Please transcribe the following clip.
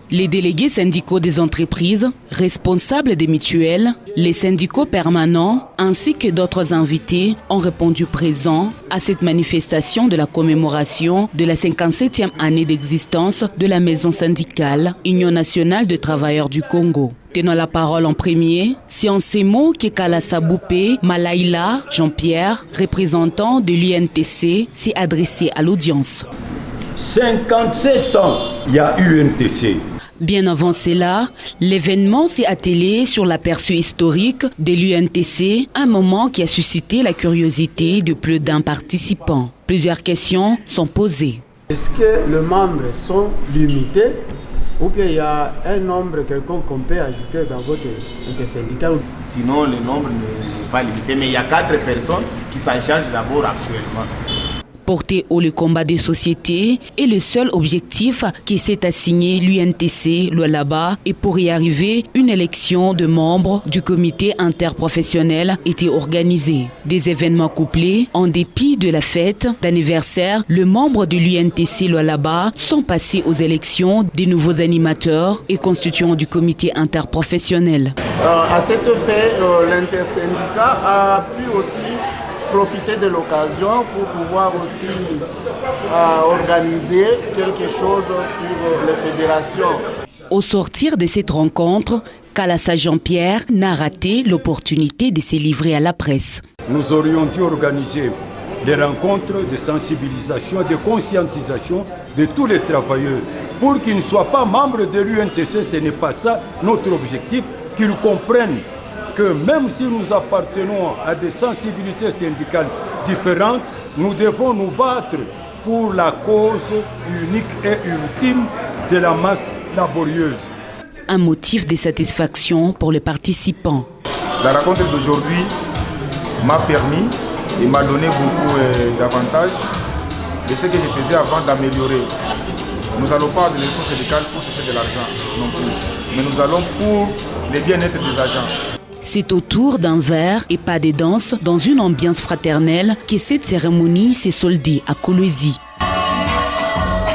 Les délégués syndicaux des entreprises, responsables des mutuelles, les syndicaux permanents ainsi que d'autres invités ont répondu présents à cette manifestation de la commémoration de la 57e année d'existence de la maison syndicale Union nationale de travailleurs du Congo. Tenant la parole en premier, c'est en ces mots que Kalasa Boupé Malaïla Jean-Pierre, représentant de l'UNTC, s'est adressé à l'audience. 57 ans, il y a UNTC. Bien avant cela, l'événement s'est attelé sur l'aperçu historique de l'UNTC, un moment qui a suscité la curiosité de plus d'un participant. Plusieurs questions sont posées. Est-ce que les membres sont limités ou bien il y a un nombre quelconque qu'on peut ajouter dans votre syndicat? Sinon, le nombre n'est pas limité, mais il y a 4 personnes qui s'en chargent d'abord actuellement. Porter haut le combat des sociétés est le seul objectif qui s'est assigné l'UNTC Lualaba, et pour y arriver, une élection de membres du comité interprofessionnel était organisée. Des événements couplés, en dépit de la fête d'anniversaire, les membres de l'UNTC Lualaba sont passés aux élections des nouveaux animateurs et constituants du comité interprofessionnel. À cette fait, l'intersyndicat a pu aussi profiter de l'occasion pour pouvoir aussi organiser quelque chose sur les fédérations. Au sortir de cette rencontre, Kalasa Jean-Pierre n'a raté l'opportunité de se livrer à la presse. Nous aurions dû organiser des rencontres de sensibilisation, de conscientisation de tous les travailleurs pour qu'ils ne soient pas membres de l'UNTC. Ce n'est pas ça notre objectif, qu'ils comprennent que même si nous appartenons à des sensibilités syndicales différentes, nous devons nous battre pour la cause unique et ultime de la masse laborieuse. Un motif de satisfaction pour les participants. La rencontre d'aujourd'hui m'a permis et m'a donné beaucoup d'avantages de ce que je faisais avant d'améliorer. Nous n'allons pas de l'élection syndicale pour chercher de l'argent non plus, mais nous allons pour le bien-être des agents. C'est autour d'un verre et pas de danse dans une ambiance fraternelle que cette cérémonie s'est soldée à Kolwezi.